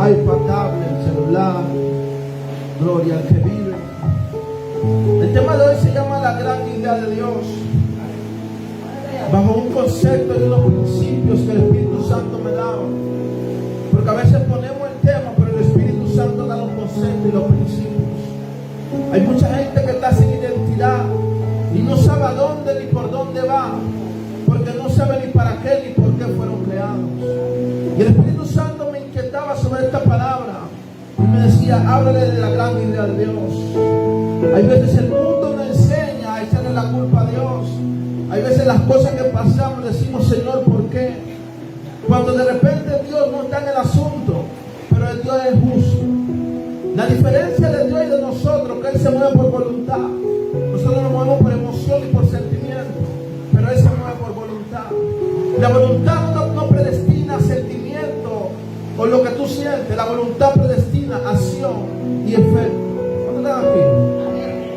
iPad, tablet, celular. Gloria al que vive. El tema de hoy se llama la gran idea de Dios, bajo un concepto y unos principios que el Espíritu Santo me da. Porque a veces ponemos el tema, pero el Espíritu Santo da los conceptos y los principios. Hay mucha gente que está sin identidad y no sabe a dónde ni por dónde va, porque no sabe ni para qué ni por qué fueron creados. Y el Espíritu Santo me inquietaba sobre esta palabra y me decía: háblale de la gran idea de Dios. Hay veces el mundo nos enseña a echarle la culpa a Dios. Hay veces las cosas que pasamos decimos: Señor, ¿por qué? Cuando de repente Dios no está en el asunto, pero el Dios es justo. La diferencia de Dios y de nosotros, que Él se mueve por voluntad. Nosotros nos movemos por emoción y por sentimiento, pero Él se mueve por voluntad. La voluntad no predestina sentimiento o lo que tú sientes. La voluntad predestina acción y efecto. ¿Cuánto están aquí?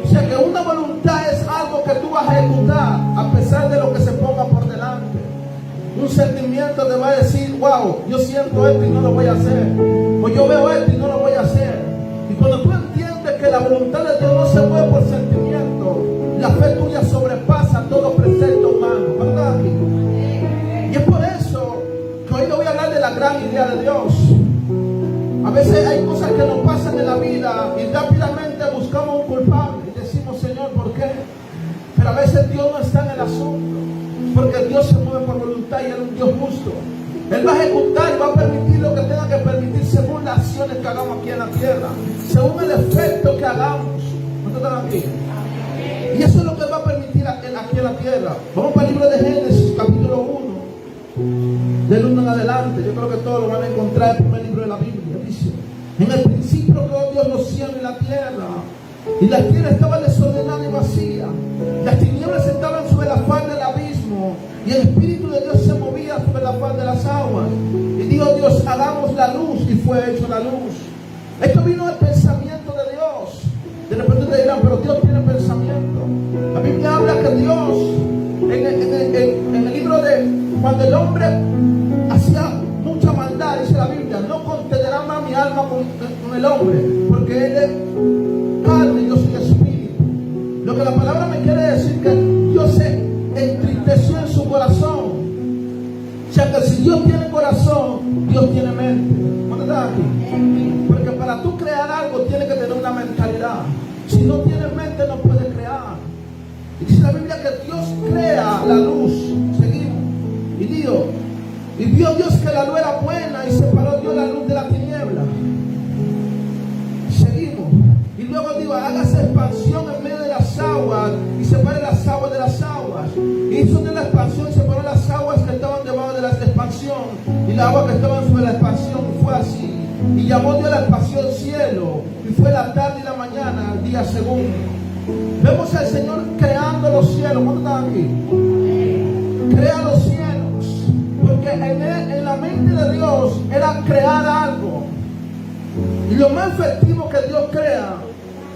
O sea que una voluntad es algo que tú vas a ejecutar a pesar de lo que se ponga por delante. Un sentimiento te va a decir: wow, yo siento esto y no lo voy a hacer, o yo veo esto y no lo voy a hacer. Y cuando tú entiendes que la voluntad de Dios no se mueve por sentimiento, la fe tuya sobrepasa todo precepto humano. ¿Verdad? Y es por eso que hoy le voy a hablar de la gran idea de Dios. A veces hay cosas que nos pasan en la vida y rápidamente buscamos un culpable y decimos: Señor, ¿por qué? Pero a veces Dios no está en el asunto, porque Dios se mueve por voluntad y Él es un Dios justo. Él va a ejecutar y va a permitir lo que tenga que permitir según las acciones que hagamos aquí en la tierra, según el efecto que hagamos. ¿Cuántos están aquí? Y eso es lo que Él va a permitir aquí en la tierra. Vamos para el libro de Génesis, capítulo 1, del 1 en adelante. Yo creo que todos lo van a encontrar en el primer libro de la Biblia. Dice: en el principio creó Dios los cielos y la tierra, y la tierra estaba desordenada y vacía. Las tinieblas estaban sobre la faz del abismo, y el Espíritu de Dios se movía sobre la faz de las aguas. Y dijo Dios: hagamos la luz, y fue hecho la luz. Esto vino del pensamiento de Dios. De repente te dirán: pero Dios tiene pensamiento. La Biblia habla que Dios, en el libro de cuando el hombre hacía mucha maldad, dice la Biblia: no contenderá más mi alma con el hombre, porque él es carne y yo soy espíritu. Lo que la palabra me quiere decir, que Dios se entristeció en su corazón. O sea que si Dios tiene corazón, Dios tiene mente. ¿Cuándo estás aquí? Porque para tú crear algo tienes que tener una mentalidad. Si no tienes mente no puedes crear. Y dice la Biblia que Dios crea la luz. Seguimos. Y vio Dios que la luz era buena, y separó Dios la luz de la tiniebla. Seguimos. Y luego digo: hágase expansión en medio de las aguas, y separe las aguas de las aguas. Y hizo de la expansión y separó las aguas que estaban debajo de la expansión y las aguas que estaban sobre la expansión. Fue así. Y llamó Dios la expansión cielo, y fue la tarde y la mañana, el día segundo. Vemos al Señor creando los cielos. ¿Cuántos están aquí? Crea los cielos, porque en la mente de Dios era crear algo. Y lo más efectivo que Dios crea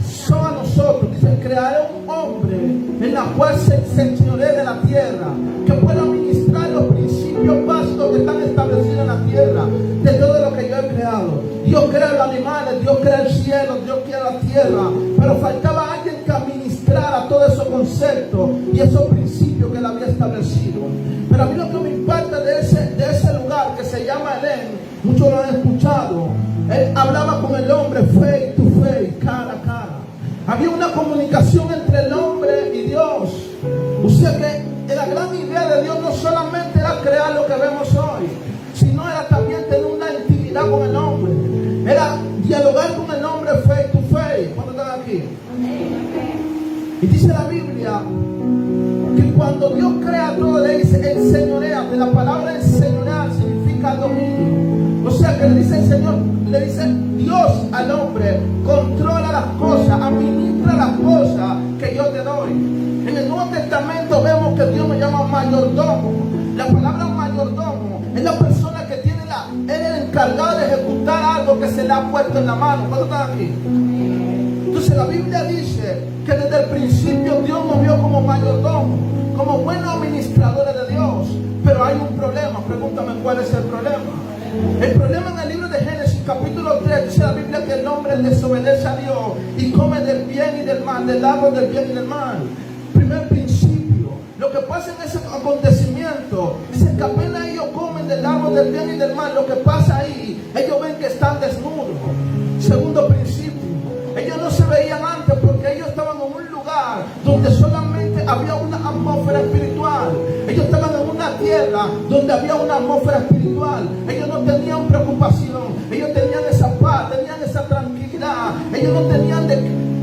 son a nosotros. Dice: crearé un hombre en la cual se enseñoree de la tierra, que pueda ministrar los principios básicos que están establecidos en la tierra, de todo lo que yo he creado. Dios crea los animales, Dios crea el cielo, Dios crea la tierra, pero faltaba alguien que administrara todos esos conceptos y esos principios que él había establecido. Pero a mí lo que me impacta de ese lugar que se llama Edén, muchos lo han escuchado. Él hablaba con el hombre face to face, cara a cara. Había una comunicación entre el hombre y Dios. O sea que la gran idea de Dios no solamente era crear lo que vemos hoy, sino era también tener una intimidad con el hombre. Era dialogar con el hombre face to face. ¿Cuántos están aquí? Y dice la Biblia que cuando Dios crea todo, le dice enseñorea. De la palabra enseñorear significa dominio. O sea que le dice el Señor, le dice Dios al hombre: controla las cosas, administra las cosas que yo te doy. En el Nuevo Testamento vemos que Dios me llama mayordomo. La palabra mayordomo es la persona que tiene él es el encargado de ejecutar algo que se le ha puesto en la mano. ¿Cuántos están aquí? Entonces la Biblia dice que desde el principio Dios nos vio como mayordomo, como buenos administradores de Dios. Pero hay un problema. Pregúntame cuál es el problema. El problema en el libro de Génesis capítulo 3 dice la Biblia que el hombre desobedece a Dios y come del bien y del mal, del árbol del bien y del mal. Primer principio. Lo que pasa en ese acontecimiento, dice que apenas ellos comen del árbol del bien y del mal, lo que pasa ahí, ellos ven que están desnudos. Segundo principio. Ellos no se veían antes porque ellos estaban en un lugar donde solamente había una atmósfera espiritual. Ellos estaban en una tierra donde había una atmósfera espiritual. Ellos no tenían preocupación. Ellos tenían esa paz, tenían esa tranquilidad. Ellos no tenían de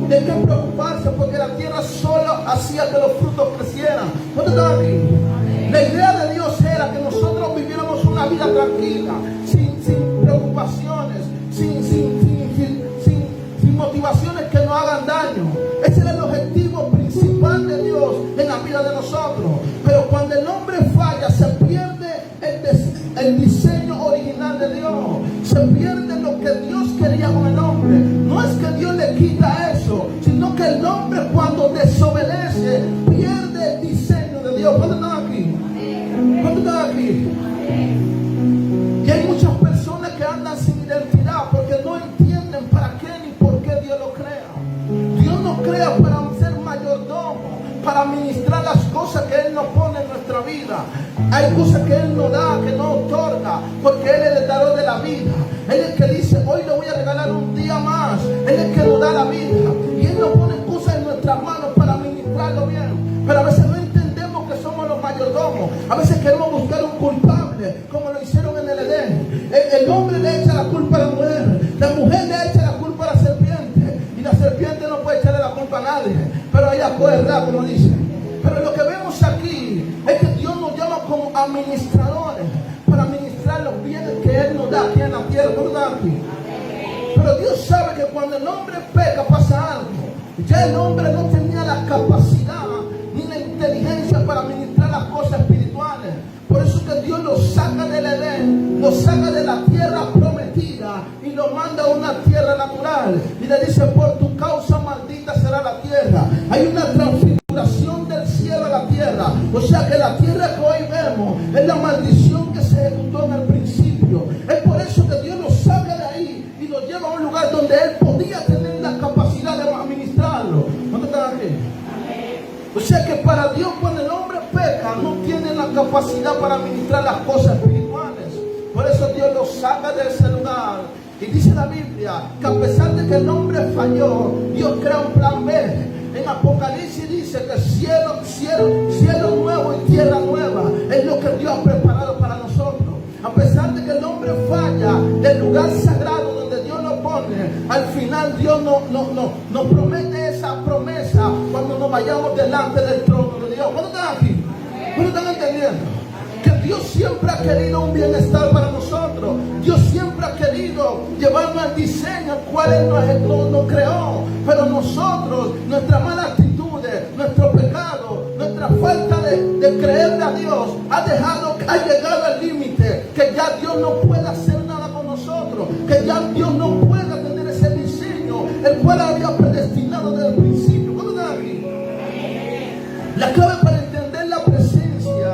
qué preocuparse porque la tierra solo hacía que los frutos crecieran. ¿Dónde están aquí? La idea de Dios era que nosotros viviéramos una vida tranquila, sin preocupaciones, sin motivaciones que nos hagan daño. Ese era el objetivo principal de Dios en la vida de nosotros. Pero cuando el hombre falla, se pierde el diseño original de Dios. Se pierde lo que Dios quería con el hombre. No es que Dios le quita eso, sino que el hombre cuando desobedece pierde el diseño de Dios. ¿Cuántos están aquí? ¿Cuántos están aquí? Y hay muchas personas que andan sin identidad porque no entienden para qué ni por qué Dios lo crea. Dios nos crea para ser mayordomo, para administrar las cosas que Él nos pone en nuestra vida. Hay cosas que Él nos da, que nos otorga, porque Él es el dador de la vida. Él es el que dice, hoy le voy a regalar un día más. Él es el que nos da la vida. Y Él nos pone cosas en nuestras manos para administrarlo bien. Pero a veces no entendemos que somos los mayordomos. A veces queremos buscar un culpable, como lo hicieron en el Edén. El hombre le echa la culpa a la mujer le echa la culpa a la serpiente. Y la serpiente no puede echarle la culpa a nadie. Pero ella puede errar, como dice. Pero lo que vemos aquí es que Dios nos llama como administradores para administrar los bienes que Él nos da aquí en la tierra. ¿Por aquí? Pero Dios sabe que cuando el hombre peca pasa algo. Ya el hombre no tenía la capacidad ni la inteligencia para administrar las cosas espirituales. Por eso que Dios lo saca del Edén, lo saca de la tierra prometida y lo manda a una tierra natural. Y le dice, por tu causa maldita será la tierra. Hay una transfiguración del cielo a la tierra. O sea que la tierra que hoy vemos es la maldición que se ejecutó en el principio. Es por eso que Dios lo saca de ahí y lo lleva a un lugar donde Él podía tener la capacidad de administrarlo. ¿Dónde están aquí? O sea que para Dios, cuando el hombre peca, no tiene la capacidad para administrar las cosas espirituales. Por eso Dios lo saca de ese lugar. Y dice la Biblia que a pesar de que el hombre falló, Dios crea un plan B. En Apocalipsis dice que cielo nuevo y tierra nueva es lo que Dios ha preparado para nosotros. A pesar de que el hombre falla del lugar sagrado donde Dios lo pone, al final Dios nos promete esa promesa cuando nos vayamos delante del trono de Dios. ¿Cuándo están aquí? ¿Cuándo están entendiendo? Que Dios siempre ha querido un bienestar para nosotros. Dios siempre ha querido llevarnos al diseño al cual Él nos creó. Pero nosotros, nuestras malas actitudes, nuestro pecado, nuestra falta de creerle a Dios ha llegado al límite que ya Dios no puede hacer nada con nosotros, que ya Dios no puede tener ese diseño el cual había predestinado desde el principio. ¿Cuándo están aquí? La clave para entender la presencia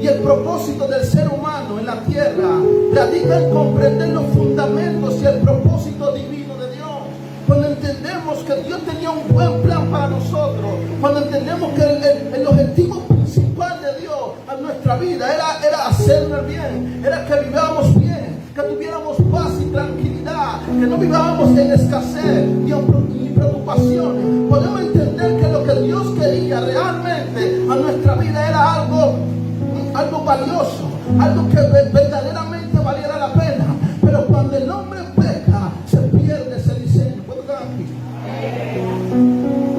y el propósito del ser humano en la tierra radica en comprender los fundamentos y el propósito divino de Dios. Cuando entendemos que Dios tenía un buen plan para nosotros, cuando entendemos que el objetivo principal de Dios a nuestra vida era hacernos el bien, era que vivamos bien, que tuviéramos paz y tranquilidad, que no vivábamos en escasez ni preocupaciones. Podemos entender que lo que Dios quería realmente a nuestra vida era algo valioso, algo que verdaderamente valiera la pena. Pero cuando el hombre peca, se pierde ese diseño. ¿Puedo estar aquí?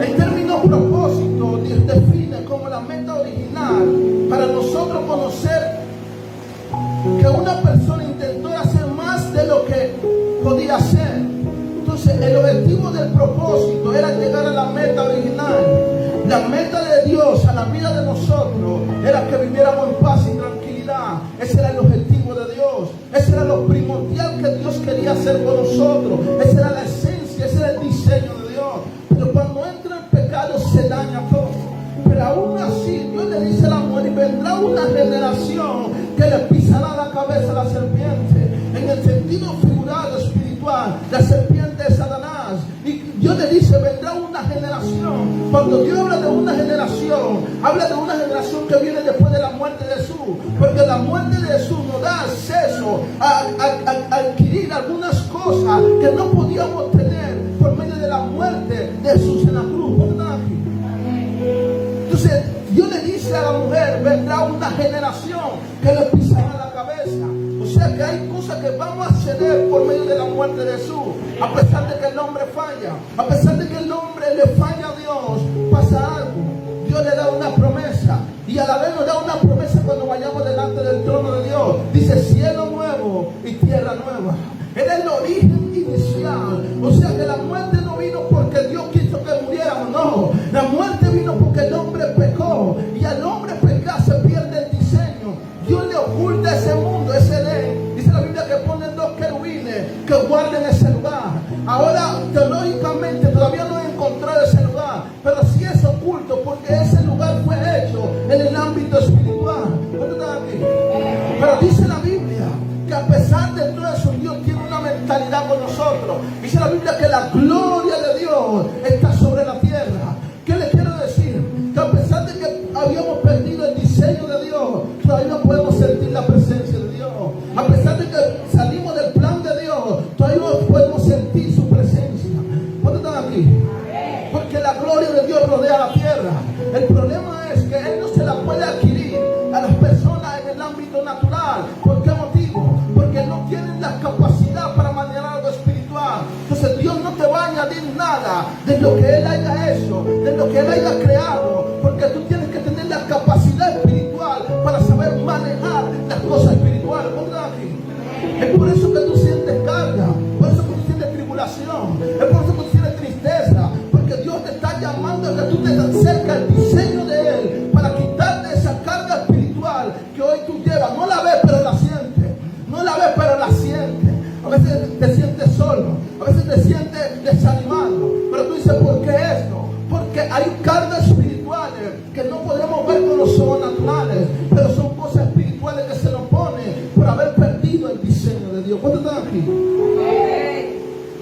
El término propósito define como la meta original para nosotros conocer que una persona intentó hacer más de lo que podía hacer. Entonces el objetivo del propósito era llegar a la meta original. La meta de Dios a la vida de nosotros era que viviéramos en paz y tranquilidad. Ese era el objetivo de Dios. Ese era lo primordial que Dios quería hacer con nosotros. Esa era la esencia, ese era el diseño de Dios. Pero cuando entra el pecado se daña todo. Pero aún así Dios le dice a la mujer, y vendrá una generación que le pisará la cabeza a la serpiente. el sentido figurado espiritual, la serpiente de Satanás. Y Dios le dice, vendrá una generación. Cuando Dios habla de una generación que viene después de la muerte de Jesús. Porque la muerte de Jesús nos da acceso a adquirir algunas cosas que no podíamos tener por medio de la muerte de Jesús en la cruz. Entonces, Dios le dice a la mujer, vendrá una generación que le pisará la cabeza. O sea que hay cosas que vamos a ceder por medio de la muerte de Jesús. A pesar de que el hombre falla, a pesar de que el hombre le falla a Dios, pasa algo. Dios le da una promesa. Y a la vez nos da una promesa cuando vayamos delante del trono de Dios. Dice cielo nuevo y tierra nueva. Era el origen inicial. O sea que la muerte no vino porque Dios quiso que muriéramos. No, la muerte vino porque el hombre pecó. Y al hombre pecar se pierde el diseño. Dios le oculta ese mundo, ese Edén. Dice la Biblia que ponen dos querubines que guarden ese lugar. Ahora, teológicamente, todavía no he encontrado ese lugar. Pero sí es oculto porque ese lugar fue hecho en el ámbito espiritual. ¿Cuánto están aquí? Pero dice la Biblia que a pesar de todo eso, Dios tiene una mentalidad con nosotros. Dice la Biblia que la gloria de Dios está sobre la tierra. ¿Qué le quiero decir? Que a pesar de que habíamos perdido el diseño de Dios, todavía podemos sentir la presencia de Dios. A pesar de que salimos del plan de Dios, todavía podemos sentir su presencia. ¿Cuántos están aquí? Porque la gloria de Dios rodea la tierra. El problema es que Él no se la puede adquirir a las personas en el ámbito natural. ¿Por qué motivo? Porque no tienen la capacidad para manejar algo espiritual. Entonces Dios no te va a añadir nada de lo que Él haya hecho, de lo que Él haya creado, porque tú tienes que tener la capacidad espiritual para saber manejar las cosas espirituales. Es por eso que tú sientes carga, por eso que tú sientes tribulación, es por eso que tú sientes tristeza, porque Dios te está llamando a que tú te acerques al diseño de Él para quitarte esa carga espiritual que hoy tú llevas. No la ves pero la sientes, no la ves pero la sientes. A veces te sientes solo, a veces te sientes desanimado, pero tú dices, ¿por qué esto? Porque hay cargas espirituales que no podemos ver con los ojos naturales, pero son cosas espirituales que se nos ponen por haber perdido el diseño de Dios. ¿Cuántos están aquí?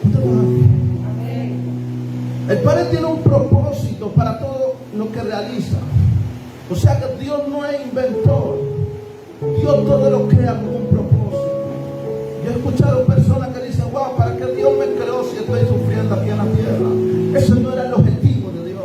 ¿Cuántos están aquí? El Padre tiene un propósito para todo lo que realiza. O sea que Dios no es inventor. Dios todo lo crea con un propósito. Yo he escuchado personas que dicen, wow, ¿para qué Dios me creó si estoy sufriendo aquí en la tierra? Eso no era el objetivo de Dios.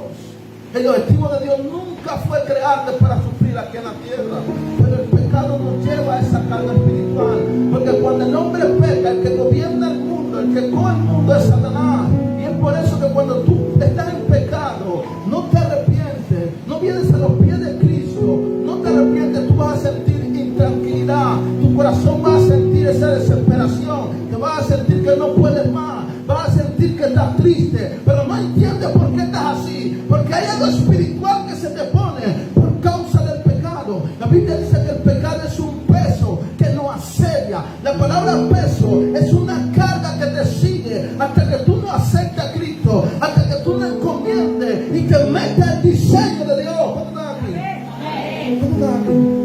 El objetivo de Dios nunca fue crearte para sufrir aquí en la tierra. Pero el pecado nos lleva a esa carga espiritual. Porque cuando el hombre peca, el que gobierna el mundo, el que coge el mundo es Satanás. Y es por eso que cuando tú estás en pecado, no te arrepientes, no vienes a los pies de Cristo, no te arrepientes, tú vas a sentir intranquilidad, tu corazón va a sentir esa desesperación, que vas a sentir que no puedes más, vas a sentir que estás triste, pero no entiendes por qué estás así, porque hay algo espiritual que se te pone por causa del pecado. La Biblia dice que el pecado es un peso que nos asedia. La palabra peso es una carga que te sigue hasta que tú no aceptes a Cristo, hasta que tú no encomiendes y te metas el diseño de Dios. ¿Cómo estás aquí? ¿Cómo estás aquí?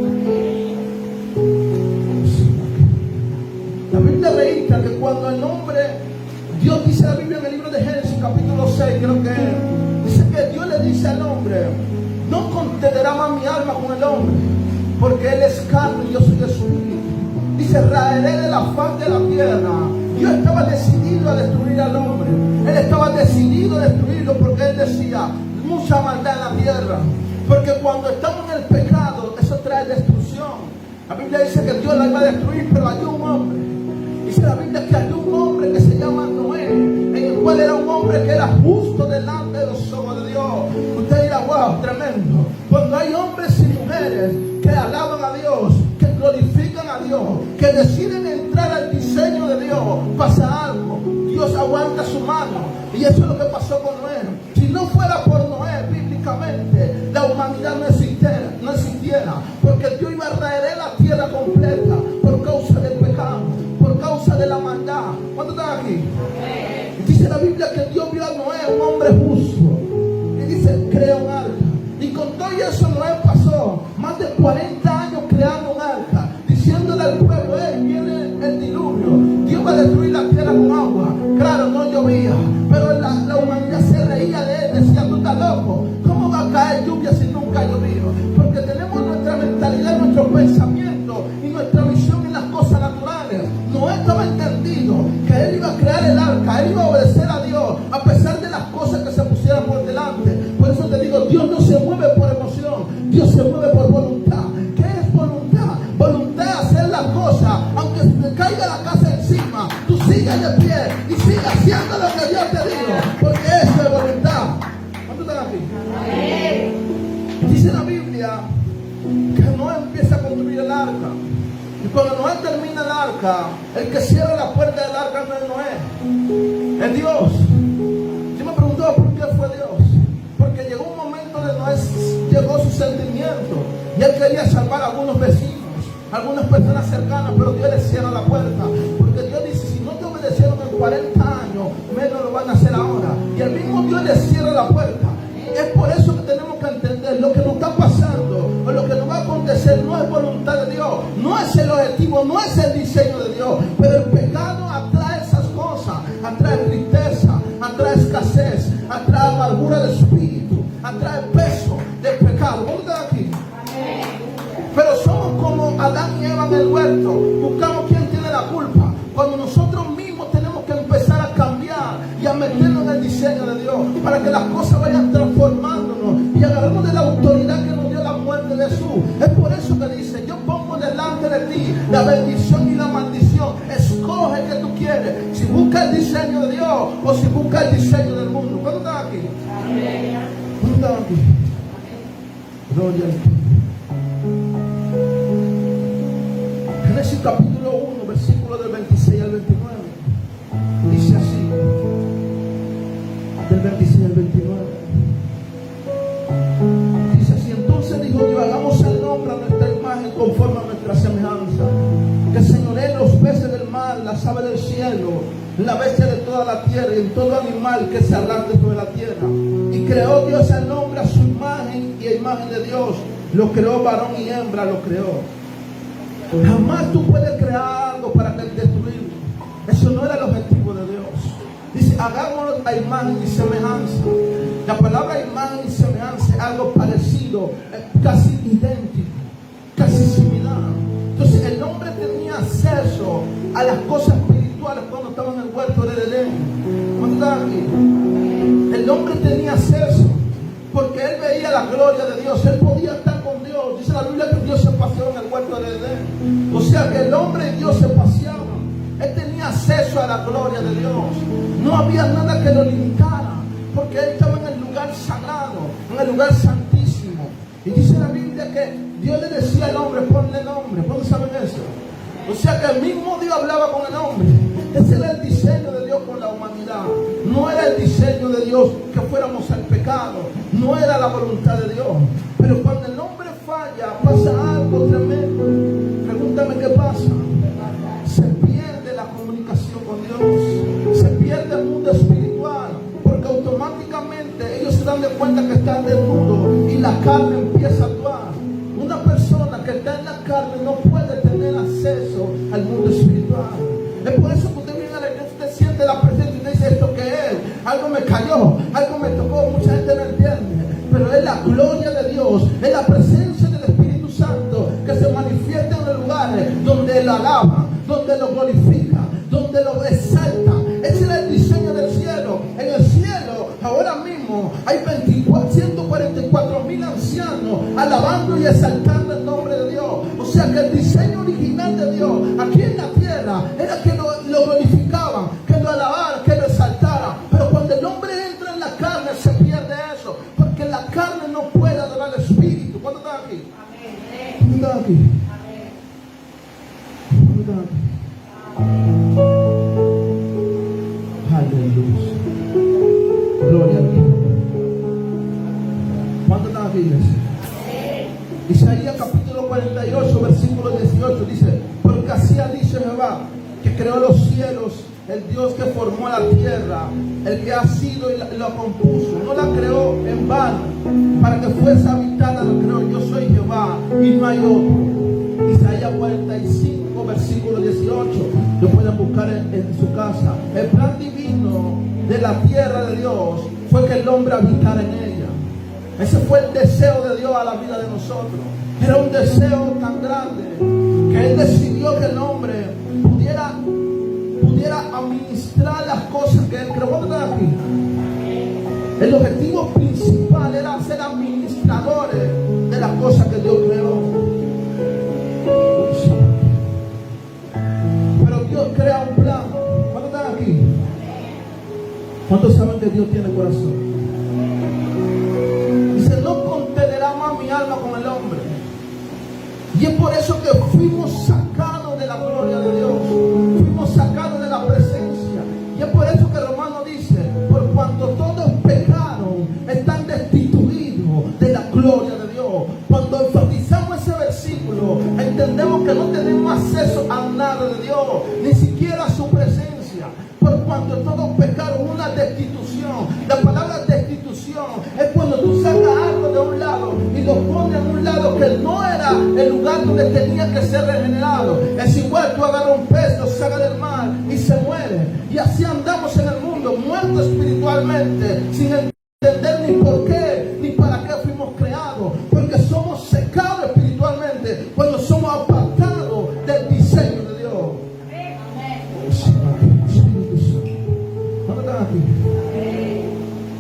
La Biblia registra que cuando el hombre, Dios dice la Biblia en el libro de Génesis capítulo 6, creo que dice que Dios le dice al hombre, no contenderá más mi alma con el hombre, porque él es carne y yo soy espíritu. Dice, raeré de la faz de la tierra. Dios estaba decidido a destruir al hombre. Él estaba decidido a destruirlo porque él decía, mucha maldad en la tierra. Porque cuando estamos en el pecado, eso trae destrucción. La Biblia dice que Dios la iba a destruir, pero hay un hombre. Dice la Biblia que hay un hombre que se llama Noé, en el cual era un hombre que era justo delante de los ojos de Dios. Usted dirá, wow, tremendo. Cuando hay hombres y mujeres que alaban a Dios, que glorifican a Dios, que deciden entrar al diseño de Dios, pasa algo. Dios aguanta su mano. Y eso es lo que pasó con Noé. Si no fuera por Noé, bíblicamente, la humanidad no existiera, porque Dios iba a raer la tierra completa por causa del pecado, por causa de la maldad. ¿Cuántos están aquí? Dice la Biblia que Dios vio a Noé, un hombre justo, y dice, crea un arca. Y con todo eso Noé pasó más de 40 años creando un arca, diciéndole al pueblo, viene el diluvio. destruir la tierra con agua. Claro, no llovía, pero la humanidad se reía de él, decía, tú estás loco, ¿cómo va a caer lluvia si nunca ha llovido? Porque tenemos nuestra mentalidad, nuestro pensamiento y nuestra visión en las cosas naturales. No estaba entendido que él iba a crear el arca, él iba a obedecer a Dios a pesar de las cosas que se pusieran por delante. Por eso te digo, Dios no se mueve por emoción, Dios se mueve por voluntad. ¿Qué es voluntad? Voluntad es hacer las cosas, aunque se te caiga la casa encima, tú sigas de pie y sigas haciendo lo que Dios te dijo, porque eso es voluntad. ¿Cuántos están aquí? Dice la Biblia que Noé empieza a construir el arca. Y cuando Noé termina el arca, el que cierra la puerta del arca no es Noé, es Dios. Yo me preguntaba por qué fue Dios. Porque llegó un momento de Noé, llegó su sentimiento. Y él quería salvar a algunos vecinos, algunas personas cercanas, pero Dios le cierra la puerta. Porque Dios dice, si no te obedecieron en 40 años, menos lo van a hacer ahora. Y el mismo Dios le cierra la puerta. Es por eso que tenemos que entender lo que nos está pasando o lo que nos va a acontecer no es voluntad de Dios, no es el objetivo, no es el diseño de Dios, pero el pecado atrae esas cosas, atrae tristeza, atrae escasez, atrae amargura de espíritu, atrae peso del pecado. ¿Cómo están aquí? Pero somos como Adán y Eva en el huerto, buscamos quién tiene la culpa, cuando nosotros mismos tenemos que empezar a cambiar y a meternos en el diseño de Dios para que las cosas vayan transformándonos y agarramos de la autoridad que nos dio la muerte de Jesús. Es por eso que dice, yo pongo delante de ti la bendición y la maldición, escoge que tú quieres, si buscas el diseño de Dios o si buscas el diseño del mundo. ¿Cuándo están aquí? ¿Cuándo están aquí? Gloria a Dios. Génesis capítulo 1, versículo del 26 al 29. Dice así, del 26 al 29. Dice así, entonces dijo Dios, hagamos al hombre a nuestra imagen conforme a nuestra semejanza, que señoree los peces del mar, las aves del cielo, la bestia de toda la tierra y en todo animal que se arrastre sobre la tierra. Y creó Dios al hombre a su imagen y a imagen de Dios. Lo creó varón y hembra, lo creó. Jamás tú puedes crear algo para destruirlo. Eso no era el objetivo de Dios. Dice, hagámoslo a imagen y semejanza. La palabra imagen y semejanza es algo parecido, casi idéntico, casi similar. Entonces el hombre tenía acceso a las cosas espirituales cuando estaba en el huerto del Edén. ¿Cuándo estaba aquí? El hombre tenía acceso porque él veía la gloria de Dios. Él podía estar con Dios. Dice la Biblia que Dios se paseó en el huerto del Edén. O sea que el hombre y Dios se paseaban. Él tenía acceso a la gloria de Dios. No había nada que lo limitara, porque él estaba en el lugar sagrado, en el lugar santísimo. Y dice la Biblia que Dios le decía al hombre, ponle nombre. ¿Cuándo saben eso? O sea que el mismo Dios hablaba con el hombre. Ese era el diseño de Dios con la humanidad. No era el diseño de Dios que fuéramos al pecado. No era la voluntad de Dios. Pero cuando el hombre falla, pasa algo tremendo. Pregúntame qué pasa. Se pierde la comunicación con Dios. Se pierde el mundo espiritual. Porque automáticamente ellos se dan de cuenta que están desnudos y la carne empieza a actuar. Una persona que está en la carne no puede tener acceso al mundo espiritual. Es por eso que usted viene a la iglesia, usted siente la presencia y usted dice, ¿esto qué es? Algo me cayó, algo me tocó, mucha gente no entiende. Pero es la gloria de Dios, es la presencia del Espíritu Santo que se manifiesta en los lugares donde lo alaba, donde lo glorifica, donde lo exalta. Ese era el diseño del cielo. En el cielo, ahora mismo, hay 144,000 ancianos alabando y exaltando el nombre de Dios. O sea que el diseño original de Dios aquí en la tierra era que lo glorificaban, que lo alabaran, que lo exaltaran. Pero cuando el hombre entra en la carne se pierde eso, porque la carne no puede adorar al Espíritu. ¿Cuándo están aquí? ¿Cuándo están aquí? ¿Cuándo están aquí? Aleluya. Gloria a Dios. ¿Cuánto están aquí, iglesia? Isaías capítulo 48, versículo 18 dice, porque así ha dicho Jehová, que creó los cielos, el Dios que formó la tierra, el que ha sido y lo compuso, no la creó en vano, para que fuese habitada, lo creó. Yo soy Jehová y no hay otro. Isaías 45, versículo 18. Lo pueden buscar en su casa. El plan divino de la tierra de Dios fue que el hombre habitara en ella. Ese fue el deseo de Dios a la vida de nosotros. Era un deseo tan grande que Él decidió que el hombre pudiera administrar las cosas que Él creó. ¿Cuántos están aquí? El objetivo principal era ser administradores de las cosas que Dios creó. Pero Dios crea un plan. ¿Cuántos están aquí? ¿Cuántos saben que Dios tiene corazón? Dice, no contenderá más mi alma con el hombre. Y es por eso que fuimos sacados de la gloria de Dios. Fuimos sacados de la presencia. Y es por eso que Romano dice, por cuanto todos pecaron, están destituidos de la gloria de Dios. Cuando enfatizamos ese versículo, entendemos que no tenemos acceso a nada de Dios, ni siquiera a su presencia. Por cuanto todos pecaron, una destitución. La palabra destitución es cuando tú sacas algo de un lado y lo pones en un lado que no era el lugar donde tenía que ser regenerado. Es igual, tú agarras un pez, lo sacas del mar y se muere. Y así andamos en el mundo, muertos espiritualmente, sin entender ni por qué, ni para qué fuimos creados. Porque somos secados espiritualmente cuando somos apartados del diseño de Dios.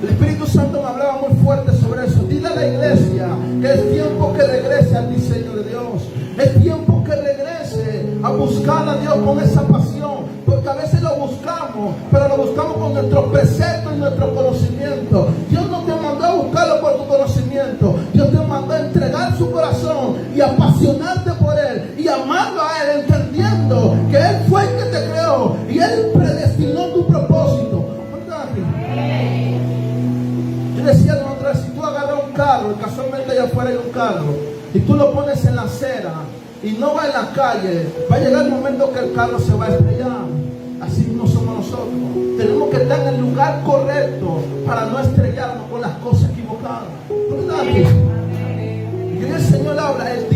El Espíritu Santo me hablaba muy fuerte sobre eso. Dile a la iglesia que es tiempo que regrese al diseño de Dios. Es tiempo que regrese a buscar a Dios con esa pasión. Porque a veces lo buscamos, pero lo buscamos con nuestro precepto y nuestro conocimiento. Dios no te mandó a buscarlo por tu conocimiento. Dios te mandó a entregar su corazón y apasionarte por Él y amarlo a Él, entendiendo que Él fue el que te creó y Él predestinó tu propósito. Yo decía la otra vez, si tú agarras un carro, casualmente allá afuera hay un carro, y tú lo pones en la acera y no va en la calle, va a llegar el momento que el carro se va a estrellar. Así mismo somos nosotros. Tenemos que estar en el lugar correcto para no estrellarnos con las cosas equivocadas. ¿Por qué está aquí? Y el Señor habla, Él dice.